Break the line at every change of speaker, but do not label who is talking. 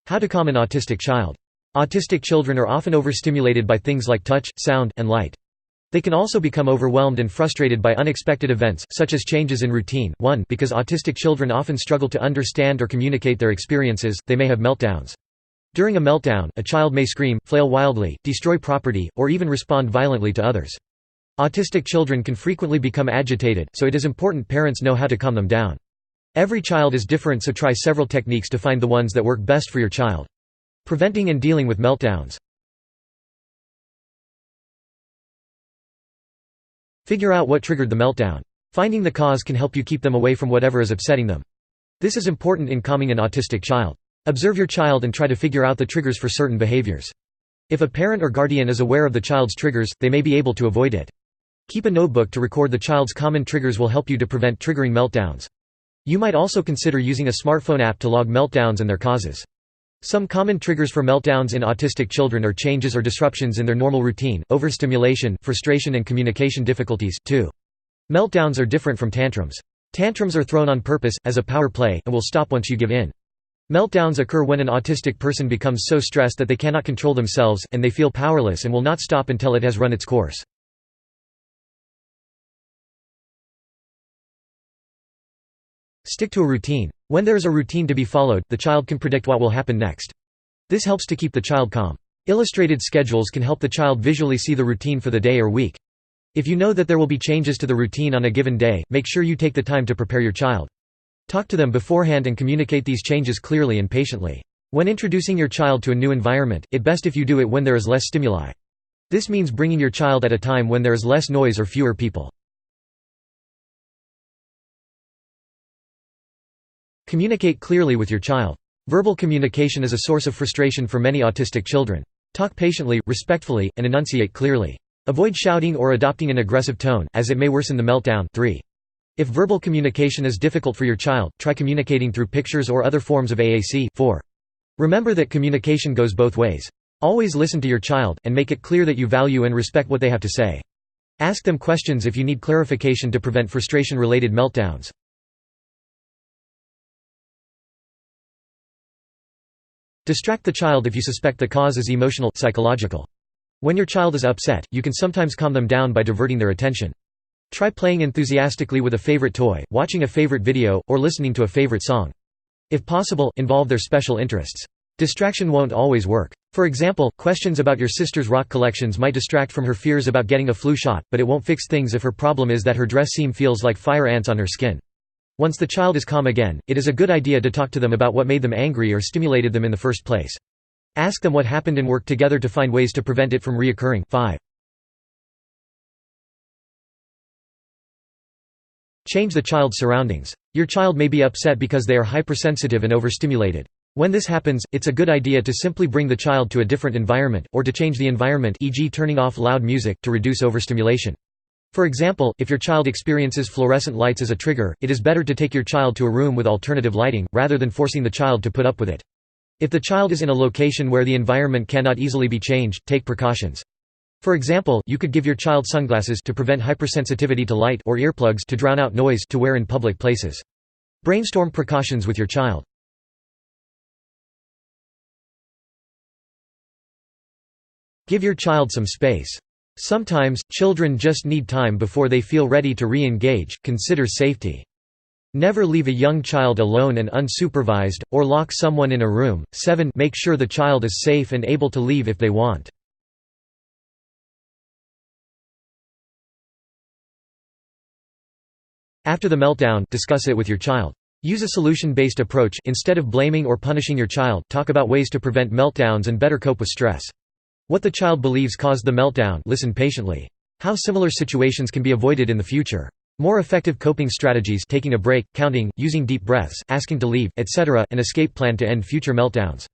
How to calm an autistic child. Autistic children are often overstimulated by things like touch, sound, and light. They can also become overwhelmed and frustrated by unexpected events, such as changes in routine. 1. Because autistic children often struggle to understand or communicate their experiences, they may have meltdowns. During a meltdown, a child may scream, flail wildly, destroy property, or even respond violently to others. Autistic children can frequently become agitated, so it is important parents know how to calm them down. Every child is different, so try several techniques to find the ones that work best for your child. Preventing and dealing with meltdowns. Figure out what triggered the meltdown. Finding the cause can help you keep them away from whatever is upsetting them. This is important in calming an autistic child. Observe your child and try to figure out the triggers for certain behaviors. If a parent or guardian is aware of the child's triggers, they may be able to avoid it. Keep a notebook to record the child's common triggers will help you to prevent triggering meltdowns. You might also consider using a smartphone app to log meltdowns and their causes. Some common triggers for meltdowns in autistic children are changes or disruptions in their normal routine, overstimulation, frustration and communication difficulties. 2. Meltdowns are different from tantrums. Tantrums are thrown on purpose, as a power play, and will stop once you give in. Meltdowns occur when an autistic person becomes so stressed that they cannot control themselves, and they feel powerless and will not stop until it has run its course. Stick to a routine. When there is a routine to be followed, the child can predict what will happen next. This helps to keep the child calm. Illustrated schedules can help the child visually see the routine for the day or week. If you know that there will be changes to the routine on a given day, make sure you take the time to prepare your child. Talk to them beforehand and communicate these changes clearly and patiently. When introducing your child to a new environment, it's best if you do it when there is less stimuli. This means bringing your child at a time when there is less noise or fewer people. Communicate clearly with your child. Verbal communication is a source of frustration for many autistic children. Talk patiently, respectfully, and enunciate clearly. Avoid shouting or adopting an aggressive tone, as it may worsen the meltdown. 3. If verbal communication is difficult for your child, try communicating through pictures or other forms of AAC. 4. Remember that communication goes both ways. Always listen to your child, and make it clear that you value and respect what they have to say. Ask them questions if you need clarification to prevent frustration-related meltdowns. Distract the child if you suspect the cause is emotional, psychological. When your child is upset, you can sometimes calm them down by diverting their attention. Try playing enthusiastically with a favorite toy, watching a favorite video, or listening to a favorite song. If possible, involve their special interests. Distraction won't always work. For example, questions about your sister's rock collections might distract from her fears about getting a flu shot, but it won't fix things if her problem is that her dress seam feels like fire ants on her skin. Once the child is calm again, it is a good idea to talk to them about what made them angry or stimulated them in the first place. Ask them what happened and work together to find ways to prevent it from reoccurring. 5. Change the child's surroundings. Your child may be upset because they are hypersensitive and overstimulated. When this happens, it's a good idea to simply bring the child to a different environment, or to change the environment, e.g. turning off loud music, to reduce overstimulation. For example, if your child experiences fluorescent lights as a trigger, it is better to take your child to a room with alternative lighting, rather than forcing the child to put up with it. If the child is in a location where the environment cannot easily be changed, take precautions. For example, you could give your child sunglasses to prevent hypersensitivity to light, or earplugs to drown out noise to wear in public places. Brainstorm precautions with your child. Give your child some space. Sometimes, children just need time before they feel ready to re-engage. Consider safety. Never leave a young child alone and unsupervised, or lock someone in a room. 7. Make sure the child is safe and able to leave if they want. After the meltdown, discuss it with your child. Use a solution-based approach. Instead of blaming or punishing your child, talk about ways to prevent meltdowns and better cope with stress. What the child believes caused the meltdown. Listen patiently. How similar situations can be avoided in the future. More effective coping strategies: taking a break, counting, using deep breaths, asking to leave, etc. An escape plan to end future meltdowns.